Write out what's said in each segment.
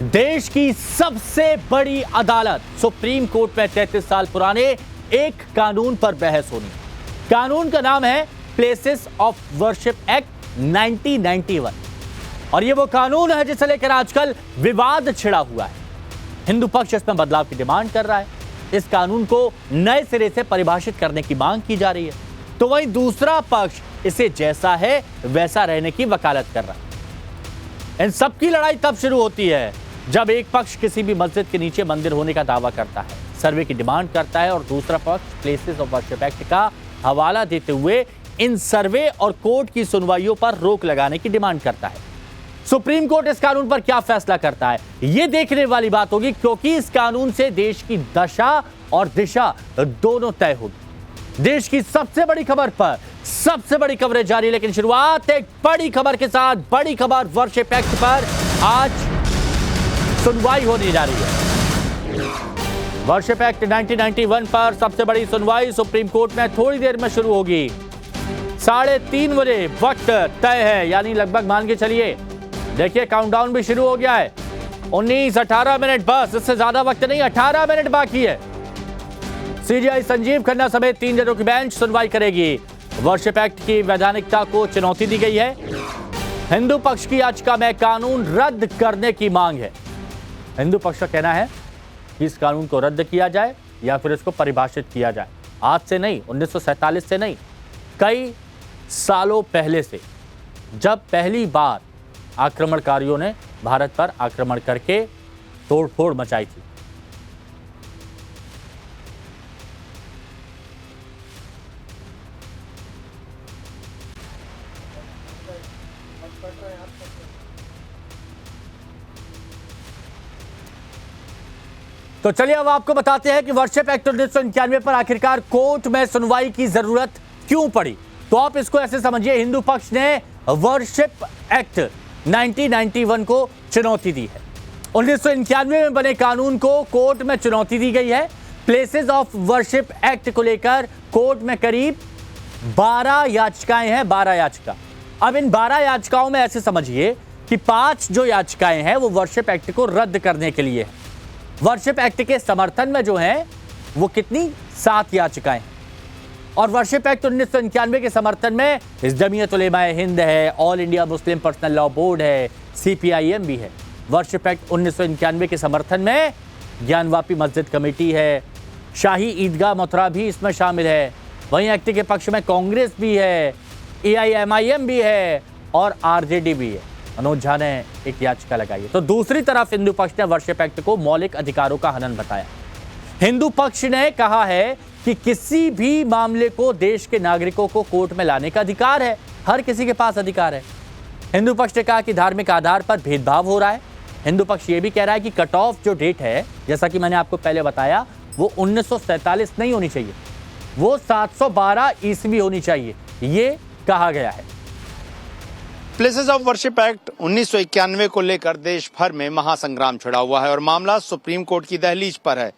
देश की सबसे बड़ी अदालत सुप्रीम कोर्ट में 33 साल पुराने एक कानून पर बहस होनी। कानून का नाम है प्लेसेस ऑफ वर्शिप एक्ट 1991 और यह वो कानून है जिसे लेकर आजकल विवाद छिड़ा हुआ है। हिंदू पक्ष इसमें बदलाव की डिमांड कर रहा है। इस कानून को नए सिरे से परिभाषित करने की मांग की जा रही है, तो वहीं दूसरा पक्ष इसे जैसा है वैसा रहने की वकालत कर रहा है। इन सबकी लड़ाई तब शुरू होती है जब एक पक्ष किसी भी मस्जिद के नीचे मंदिर होने का दावा करता है, सर्वे की डिमांड करता है और दूसरा पक्ष प्लेसेस ऑफ वर्शिप एक्ट का हवाला देते हुए इन सर्वे और कोर्ट की सुनवाइयों पर रोक लगाने की डिमांड करता है। सुप्रीम कोर्ट इस कानून पर क्या फैसला करता है, यह देखने वाली बात होगी, क्योंकि इस कानून से देश की दशा और दिशा दोनों तय होगी। देश की सबसे बड़ी खबर पर सबसे बड़ी खबरें जारी, लेकिन शुरुआत एक बड़ी खबर के साथ। बड़ी खबर वर्शिप एक्ट पर आज सुनवाई होने जा रही है। वर्शिप एक्ट 1991 पर सबसे बड़ी सुनवाई सुप्रीम कोर्ट में थोड़ी देर में शुरू होगी। 3:30 बजे वक्त तय है, यानी लगभग मान के चलिए, देखिए काउंटडाउन भी शुरू हो गया है। 19-18 मिनट, बस इससे ज्यादा वक्त नहीं, 18 मिनट बाकी है। सीजीआई संजीव खन्ना समेत 3 जजों की बेंच सुनवाई करेगी। वर्शिप एक्ट की वैधानिकता को चुनौती दी गई है। हिंदू पक्ष की याचिका में कानून रद्द करने की मांग है। हिंदू पक्ष का कहना है कि इस कानून को रद्द किया जाए या फिर इसको परिभाषित किया जाए। आज से नहीं, 1947 से नहीं, कई सालों पहले से, जब पहली बार आक्रमणकारियों ने भारत पर आक्रमण करके तोड़फोड़ मचाई थी। तो चलिए अब आपको बताते हैं कि वर्शिप एक्ट 1991 पर आखिरकार कोर्ट में सुनवाई की जरूरत क्यों पड़ी। तो आप इसको ऐसे समझिए, हिंदू पक्ष ने वर्शिप एक्ट 1991 को चुनौती दी है। 1991 में बने कानून को कोर्ट में चुनौती दी गई है। प्लेसेस ऑफ वर्शिप एक्ट को लेकर कोर्ट में करीब 12 याचिकाएं हैं। 12 याचिका। अब इन 12 याचिकाओं में ऐसे समझिए कि 5 जो याचिकाएं हैं वो वर्शिप एक्ट को रद्द करने के लिए है। वर्शिप एक्ट के समर्थन में जो है वो कितनी 7 याचिकाएं हैं। और वर्शिप एक्ट 1991 के समर्थन में जमीयत उलेमाए हिंद है, all India Muslim personal law board है, सीपीआईएम भी है। वर्शिप एक्ट 1991 के समर्थन में ज्ञानवापी मस्जिद कमेटी है, शाही ईदगाह मथुरा भी इसमें शामिल है। वहीं एक्ट के पक्ष में कांग्रेस भी है, एआईएमआईएम भी है और आरजेडी भी है। मनोज झा ने एक याचिका लगाई है। तो दूसरी तरफ हिंदू पक्ष ने वर्शिप एक्ट को मौलिक अधिकारों का हनन बताया। हिंदू पक्ष ने कहा है कि किसी भी मामले को देश के नागरिकों को कोर्ट में लाने का अधिकार है, हर किसी के पास अधिकार है। हिंदू पक्ष ने कहा कि धार्मिक आधार पर भेदभाव हो रहा है। हिंदू पक्ष ये भी कह रहा है कि कट ऑफ जो डेट है, जैसा कि मैंने आपको पहले बताया, वो 1947 नहीं होनी चाहिए, वो 712 ईस्वी होनी चाहिए, ये कहा गया है। प्लेसेस ऑफ वर्शिप एक्ट 1991 को लेकर देश भर में महासंग्राम छिड़ा हुआ है और मामला सुप्रीम कोर्ट की दहलीज पर है।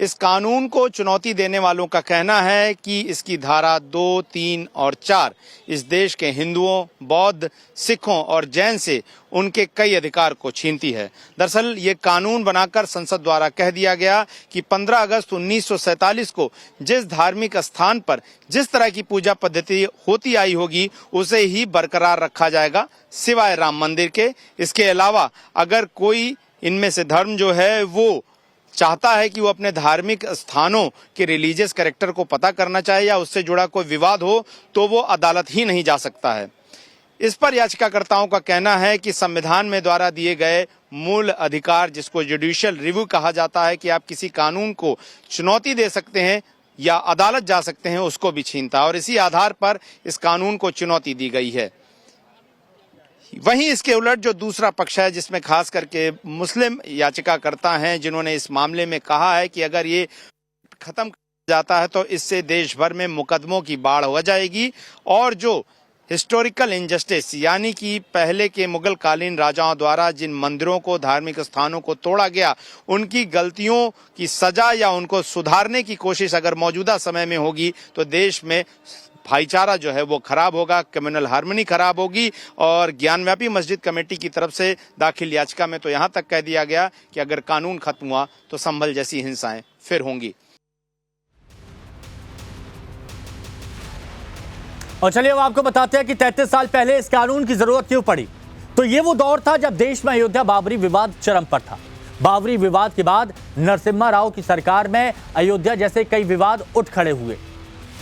इस कानून को चुनौती देने वालों का कहना है कि इसकी धारा 2, 3 और 4 इस देश के हिंदुओं, बौद्ध, सिखों और जैन से उनके कई अधिकार को छीनती है। दरअसल ये कानून बनाकर संसद द्वारा कह दिया गया कि 15 अगस्त 1947 को जिस धार्मिक स्थान पर जिस तरह की पूजा पद्धति होती आई होगी उसे ही बरकरार रखा जाएगा, सिवाय राम मंदिर के। इसके अलावा अगर कोई इनमें से धर्म जो है वो चाहता है कि वो अपने धार्मिक स्थानों के रिलीजियस कैरेक्टर को पता करना चाहे या उससे जुड़ा कोई विवाद हो, तो वो अदालत ही नहीं जा सकता है। इस पर याचिकाकर्ताओं का कहना है कि संविधान में द्वारा दिए गए मूल अधिकार, जिसको जुडिशियल रिव्यू कहा जाता है, कि आप किसी कानून को चुनौती दे सकते हैं या अदालत जा सकते हैं, उसको भी छीनता है और इसी आधार पर इस कानून को चुनौती दी गई है। वहीं इसके उलट जो दूसरा पक्ष है, जिसमें खास करके मुस्लिम याचिकाकर्ता हैं, जिन्होंने इस मामले में कहा है कि अगर ये खत्म जाता है तो इससे देश भर में मुकदमों की बाढ़ हो जाएगी और जो हिस्टोरिकल इनजस्टिस, यानी कि पहले के मुगल कालीन राजाओं द्वारा जिन मंदिरों को, धार्मिक स्थानों को तोड़ा गया, उनकी गलतियों की सजा या उनको सुधारने की कोशिश अगर मौजूदा समय में होगी तो देश में भाईचारा जो है वो खराब होगा, कम्युनल हार्मनी खराब होगी। और ज्ञानव्यापी मस्जिद कमेटी की तरफ से दाखिल याचिका में तो यहाँ तक कह दिया गया कि अगर कानून खत्म हुआ तो संभल जैसी हिंसाएं फिर होंगी। और चलिए अब आपको बताते हैं कि 33 साल पहले इस कानून की जरूरत क्यों पड़ी। तो ये वो दौर था जब देश में अयोध्या बाबरी विवाद चरम पर था। बाबरी विवाद के बाद नरसिम्हा राव की सरकार में अयोध्या जैसे कई विवाद उठ खड़े हुए।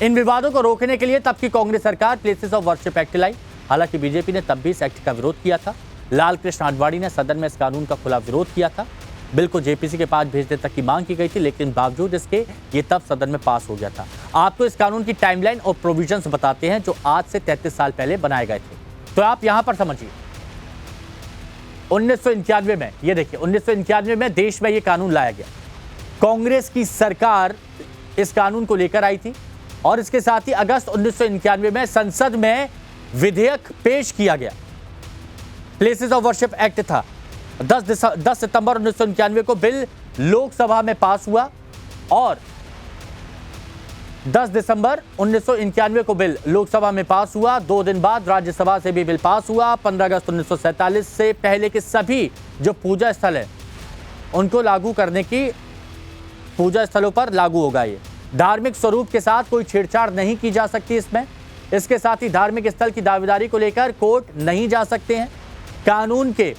इन विवादों को रोकने के लिए तब की कांग्रेस सरकार प्लेसेस ऑफ वर्शिप एक्ट लाई। हालांकि बीजेपी ने तब भी इस एक्ट का विरोध किया था। लाल कृष्ण आडवाणी ने सदन में इस कानून का खुला विरोध किया था। बिल को जेपीसी के पास भेजने तक की मांग की गई थी, लेकिन बावजूद इसके ये तब सदन में पास हो गया था। आपको इस कानून की टाइमलाइन और प्रोविजंस बताते हैं जो आज से 33 साल पहले बनाए गए थे। तो आप यहां पर समझिए, 1991 में, ये देखिए 1991 में देश में ये कानून लाया गया। कांग्रेस की सरकार इस कानून को लेकर आई थी और इसके साथ ही अगस्त 1991 में संसद में विधेयक पेश किया गया। प्लेसेस ऑफ वर्शिप एक्ट था। 10 सितंबर 1991 को बिल लोकसभा में पास हुआ और 10 दिसंबर 1991 को बिल लोकसभा में पास हुआ। 2 दिन बाद राज्यसभा से भी बिल पास हुआ। 15 अगस्त 1947 से पहले के सभी जो पूजा स्थल है उनको लागू करने की, पूजा स्थलों पर लागू होगा। ये धार्मिक स्वरूप के साथ कोई छेड़छाड़ नहीं की जा सकती इसमें। इसके साथ ही धार्मिक स्थल की दावेदारी को लेकर कोर्ट नहीं जा सकते हैं। कानून के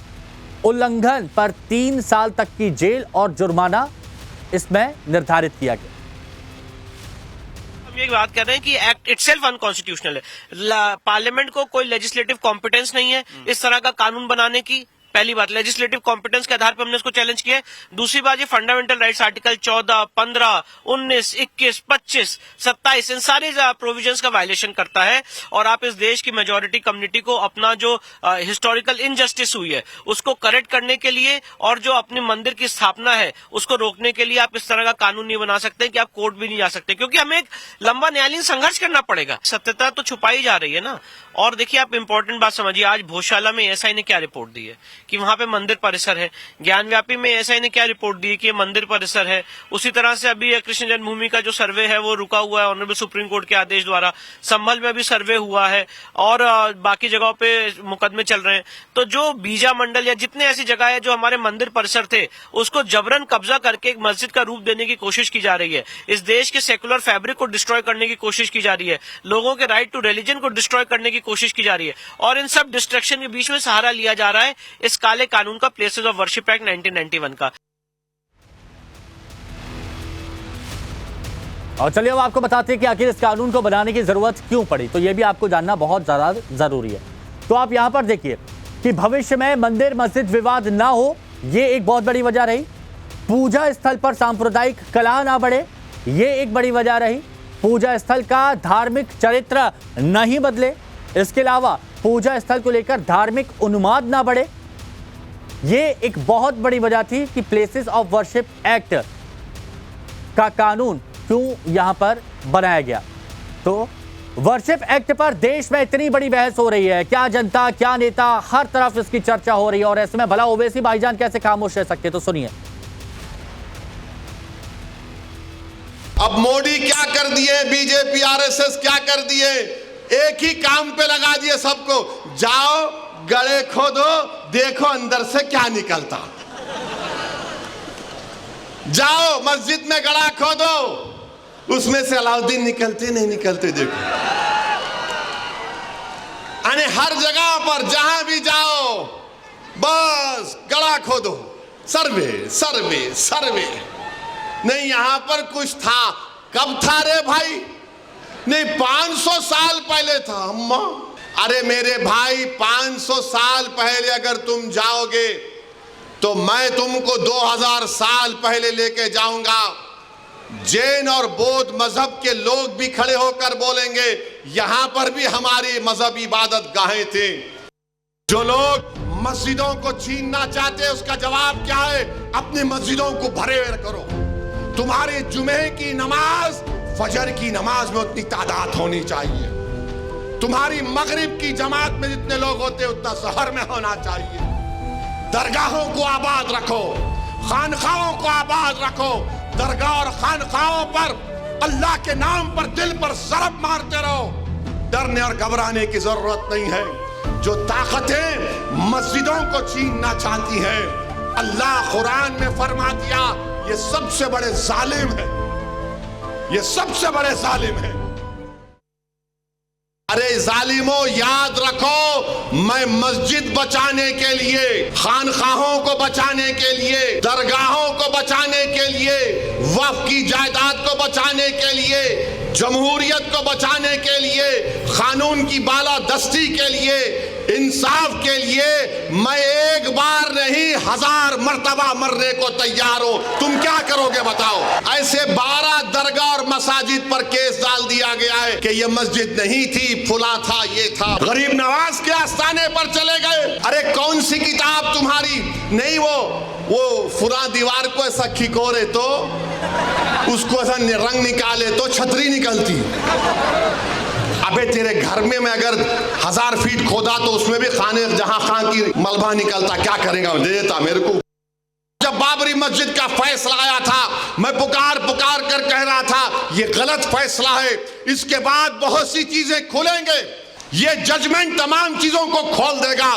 उल्लंघन पर 3 साल तक की जेल और जुर्माना इसमें निर्धारित किया गया। हम ये बात कर रहे हैं कि एक्ट इटसेल्फ अनकॉन्स्टिट्यूशनल है। पार्लियामेंट को कोई लेजिस्लेटिव कॉम्पिटेंस नहीं है इस तरह का कानून बनाने की। पहली बात, लेजिस्लेटिव कॉम्पिटेंस के आधार पर हमने इसको चैलेंज किया है। दूसरी बात, ये फंडामेंटल राइट्स आर्टिकल 14, 15, 19, 21, 25, 27 इन सारे प्रोविजंस का वायलेशन करता है। और आप इस देश की मेजॉरिटी कम्युनिटी को अपना जो हिस्टोरिकल इनजस्टिस हुई है उसको करेक्ट करने के लिए और जो अपने मंदिर की स्थापना है उसको रोकने के लिए आप इस तरह का कानून नहीं बना सकते कि आप कोर्ट भी नहीं जा सकते, क्योंकि हमें एक लंबा न्यायालयीन संघर्ष करना पड़ेगा। सत्यता तो छुपाई जा रही है ना। और देखिए, आप इंपॉर्टेंट बात समझिए, आज भोजशाला में एएसआई ने क्या रिपोर्ट दी है कि वहां पे मंदिर परिसर है। ज्ञानव्यापी में एएसआई ने क्या रिपोर्ट दी है कि ये मंदिर परिसर है। उसी तरह से अभी कृष्ण जन्मभूमि का जो सर्वे है वो रुका हुआ है ऑनरेबल सुप्रीम कोर्ट के आदेश द्वारा। संभल में भी सर्वे हुआ है और बाकी जगहों पे मुकदमे चल रहे हैं। तो जो बीजा मंडल या जितने ऐसी जगह है जो हमारे मंदिर परिसर थे उसको जबरन कब्जा करके एक मस्जिद का रूप देने की कोशिश की जा रही है। इस देश के सेकुलर फैब्रिक को डिस्ट्रॉय करने की कोशिश की जा रही है। लोगों के राइट टू रिलीजन को डिस्ट्रॉय करने की कोशिश की जा रही है। और इन सब डिस्ट्रक्शन के बीच में सहारा लिया जा रहा है इस काले कानून का, प्लेसेस ऑफ वर्शिप एक्ट 1991 का। और चलिए अब आपको बताते हैं कि आखिर इस कानून को बनाने की जरूरत क्यों पड़ी। तो यह भी आपको जानना बहुत ज्यादा जरूरी है। तो आप यहां पर देखिए कि भविष्य में मंदिर मस्जिद विवाद ना हो, यह एक बहुत बड़ी वजह रही। पूजा स्थल पर सांप्रदायिक कलह ना बढ़े, यह एक बड़ी वजह रही। पूजा स्थल का धार्मिक चरित्र नहीं बदले, इसके अलावा पूजा स्थल को लेकर धार्मिक उन्माद ना बढ़े, यह एक बहुत बड़ी वजह थी कि प्लेसेस ऑफ वर्शिप एक्ट का कानून क्यों यहां पर बनाया गया। तो वर्शिप एक्ट पर देश में इतनी बड़ी बहस हो रही है, क्या जनता क्या नेता, हर तरफ इसकी चर्चा हो रही है। और ऐसे में भला ओवैसी भाईजान कैसे खामोश रह सकते, तो सुनिए। अब मोदी क्या कर दिए, बीजेपी आरएसएस क्या कर दिए, एक ही काम पे लगा दिए सबको। जाओ गड़े खोदो, देखो अंदर से क्या निकलता। जाओ मस्जिद में गड़ा खोदो, उसमें से अलाउद्दीन निकलते नहीं निकलते देखो। यानी हर जगह पर जहां भी जाओ बस गड़ा खोदो, सर्वे सर्वे सर्वे। नहीं यहां पर कुछ था, कब था रे भाई? नहीं 500 साल पहले था अम्मा। अरे मेरे भाई 500 साल पहले अगर तुम जाओगे तो मैं तुमको 2000 साल पहले लेके जाऊंगा। जैन और बौद्ध मजहब के लोग भी खड़े होकर बोलेंगे यहां पर भी हमारी मजहबी इबादत गाहें थे। जो लोग मस्जिदों को छीनना चाहते हैं उसका जवाब क्या है? अपनी मस्जिदों को भरे करो। तुम्हारी जुमे की नमाज फजर की नमाज में उतनी तादाद होनी चाहिए। तुम्हारी मगरिब की जमात में जितने लोग होते हैं उतना शहर में होना चाहिए। दरगाहों को आबाद रखो, खानखाओं को आबाद रखो। दरगाह और खानखाओं पर अल्लाह के नाम पर दिल पर ज़रब मारते रहो, डरने और घबराने की जरूरत नहीं है। जो ताकतें मस्जिदों को छीनना चाहती हैं, अल्लाह कुरान में फरमा दिया ये सबसे बड़े जालिम है, ये सबसे बड़े जालिम है। अरे जालिमों, याद रखो, मैं मस्जिद बचाने के लिए, खानखाहों को बचाने के लिए, दरगाहों को बचाने के लिए, वक्फ की जायदाद को बचाने के लिए, जमहूरियत को बचाने के लिए, कानून की बालादस्ती के लिए, इंसाफ के लिए मैं एक बार नहीं 1000 मर्तबा मरने को तैयार हूं। तुम क्या करोगे बताओ? ऐसे 12 दरगाह और मसाजिद पर केस डाल दिया गया है कि ये मस्जिद नहीं थी, फुला था, ये था। गरीब नवाज के आस्थाने पर चले गए। अरे कौन सी किताब तुम्हारी नहीं, वो फुला दीवार को ऐसा खिकोरे तो उसको ऐसा रंग निकाले तो छतरी निकलती। अबे तेरे घर में मैं अगर 1000 फीट खोदा तो उसमें भी खाने जहां खां की मलबा निकलता, क्या करेगा? दे देता मेरे को। जब बाबरी मस्जिद का फैसला आया था, मैं पुकार कर कह रहा था ये गलत फैसला है, इसके बाद बहुत सी चीजें खुलेंगे, ये जजमेंट तमाम चीजों को खोल देगा।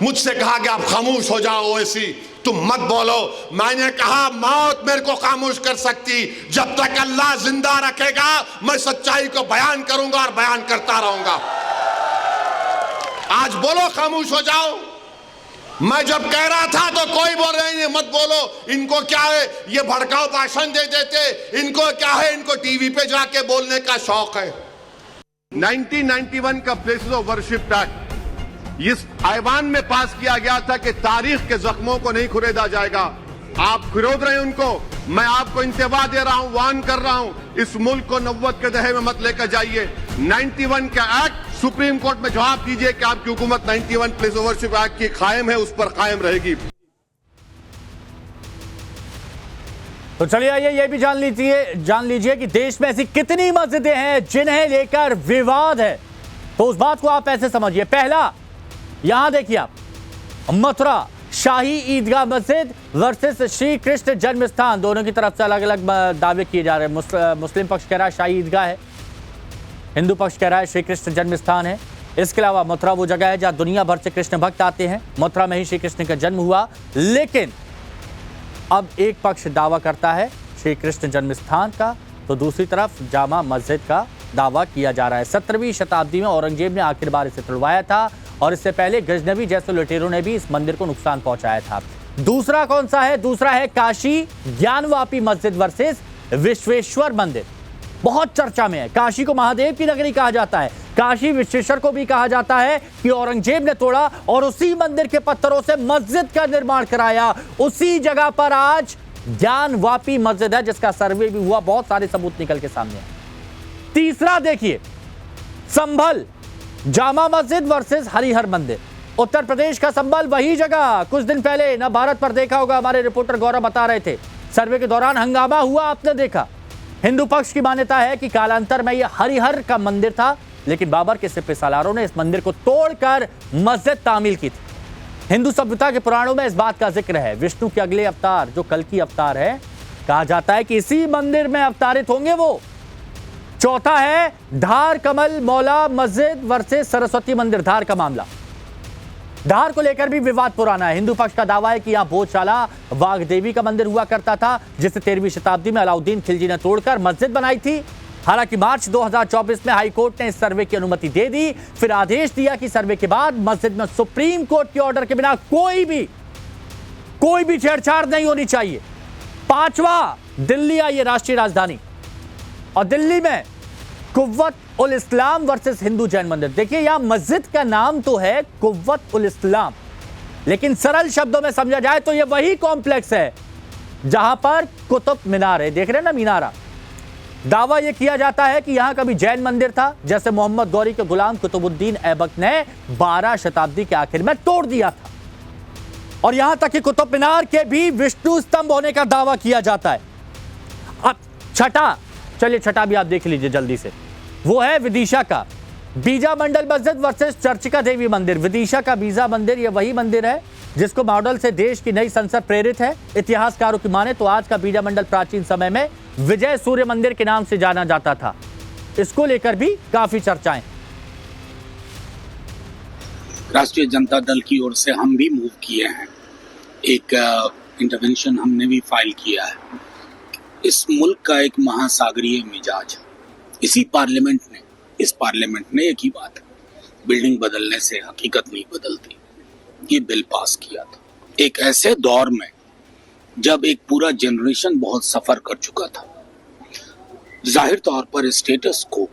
मुझसे कहा कि आप खामोश हो जाओ, ऐसी तुम मत बोलो। मैंने कहा मौत मेरे को खामोश कर सकती, जब तक अल्लाह जिंदा रखेगा मैं सच्चाई को बयान करूंगा और बयान करता रहूंगा। आज बोलो खामोश हो जाओ। मैं जब कह रहा था तो कोई बोल रहे नहीं मत बोलो, इनको क्या है, ये भड़काऊ भाषण दे देते, इनको क्या है, इनको टीवी पे जाके बोलने का शौक है। 1991 का प्लेसेस ऑफ वर्शिप एक्ट इस ऐवान में पास किया गया था कि तारीख के जख्मों को नहीं खुरेदा जाएगा। आप खुरोद रहे हैं उनको। मैं आपको इंतबाह दे रहा हूं, वार्न कर रहा हूं, इस मुल्क को 90 के दहे में मत लेकर जाइए। 91 का एक्ट सुप्रीम कोर्ट में जवाब दीजिए कि आपकी हुकूमत 91 प्लेस ऑफ वर्शिप एक्ट की कायम है, उस पर कायम रहेगी। तो चलिए आइए ये भी जान लीजिए कि देश में ऐसी कितनी मस्जिदें हैं जिन्हें लेकर विवाद है। तो उस बात को आप ऐसे समझिए। पहला, यहां देखिए आप, मथुरा शाही ईदगाह मस्जिद वर्सेस श्री कृष्ण जन्म स्थान, दोनों की तरफ से अलग अलग दावे किए जा रहे हैं। मुस्लिम पक्ष कह रहा है शाही ईदगाह है, हिंदू पक्ष कह रहा है श्री कृष्ण जन्म स्थान है। इसके अलावा मथुरा वो जगह है जहां दुनिया भर से कृष्ण भक्त आते हैं, मथुरा में ही श्री कृष्ण का जन्म हुआ। लेकिन अब एक पक्ष दावा करता है श्री कृष्ण जन्म स्थान का, तो दूसरी तरफ जामा मस्जिद का दावा किया जा रहा है। 17वीं शताब्दी में औरंगजेब ने आखिर बार इसे तुड़वाया था और इससे पहले गजनवी जैसे लुटेरों ने भी इस मंदिर को नुकसान पहुंचाया था। दूसरा कौन सा है? दूसरा है काशी ज्ञानवापी मस्जिद वर्सेस विश्वेश्वर मंदिर। बहुत चर्चा में है। काशी को महादेव की नगरी कहा जाता है, काशी विश्वेश्वर को भी कहा जाता है कि औरंगजेब ने तोड़ा और उसी मंदिर के पत्थरों से मस्जिद का निर्माण कराया। उसी जगह पर आज ज्ञानवापी मस्जिद है जिसका सर्वे भी हुआ, बहुत सारे सबूत निकल के सामने हैं। तीसरा देखिए, संभल जामा मस्जिद वर्सेस हरिहर मंदिर, उत्तर प्रदेश का संभल वही जगह। कुछ दिन पहले न भारत पर देखा होगा, हमारे रिपोर्टर गौरव बता रहे थे, सर्वे के दौरान हंगामा हुआ, आपने देखा। हिंदू पक्ष की मान्यता है कि कालांतर में यह हरिहर का मंदिर था, लेकिन बाबर के सिपह सालारों ने इस मंदिर को तोड़कर मस्जिद तामील की थी। हिंदू सभ्यता के पुराणों में इस बात का जिक्र है। विष्णु के अगले अवतार जो कल्कि अवतार है, कहा जाता है कि इसी मंदिर में अवतारित होंगे वो। चौथा है धार कमल मौला मस्जिद वर्सेस सरस्वती मंदिर, धार का मामला। धार को लेकर भी विवाद पुराना है। हिंदू पक्ष का दावा है कि यहां भोजशाला वाघदेवी का मंदिर हुआ करता था, जिसे 13वीं शताब्दी में अलाउद्दीन खिलजी ने तोड़कर मस्जिद बनाई थी। हालांकि मार्च 2024 में हाई कोर्ट ने इस सर्वे की अनुमति दे दी, फिर आदेश दिया कि सर्वे के बाद मस्जिद में सुप्रीम कोर्ट के ऑर्डर के बिना कोई भी छेड़छाड़ नहीं होनी चाहिए। पांचवा, दिल्ली आई राष्ट्रीय राजधानी और दिल्ली में कुव्वत उल इस्लाम वर्सेस हिंदू जैन मंदिर। देखिए यहां मस्जिद का नाम तो है कुव्वत उल इस्लाम, लेकिन सरल शब्दों में समझा जाए तो यह वही कॉम्प्लेक्स है जहां पर कुतुब मीनार है, देख रहे हैं ना मीनारा। दावा यह किया जाता है कि यहां कभी जैन मंदिर था, जैसे मोहम्मद गौरी के गुलाम कुतुबुद्दीन ऐबक ने 12 शताब्दी के आखिर में तोड़ दिया था। और यहां तक कि कुतुब मीनार के भी विष्णु स्तंभ होने का दावा किया जाता है। अब छठा, चलिए छठा भी आप देख लीजिए जल्दी से, वो है विदिशा का बीजा मंडल मस्जिद वर्सेस चर्चिका देवी मंदिर। विदिशा का बीजा मंदिर यह वही मंदिर है जिसको मॉडल से देश की नई संसद प्रेरित है। इतिहासकारों की माने तो आज का बीजा मंडल प्राचीन समय में विजय सूर्य मंदिर के नाम से जाना जाता था। इसको लेकर भी काफी चर्चाएं। राष्ट्रीय जनता दल की ओर से हम भी मूव किए हैं, एक इंटरवेंशन हमने भी फाइल किया है। इस मुल्क का एक महासागरीय मिजाज, इस पार्लियामेंट ने एक ही बात है, बिल्डिंग बदलने से हकीकत नहीं बदलती, ये बिल पास किया था एक ऐसे दौर में जब एक पूरा जनरेशन बहुत सफर कर चुका था। जाहिर तौर पर स्टेटस को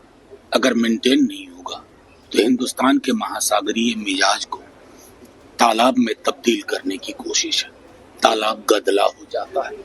अगर मेंटेन नहीं होगा तो हिंदुस्तान के महासागरीय मिजाज को तालाब में तब्दील करने की कोशिश है, तालाब गदला हो जाता है।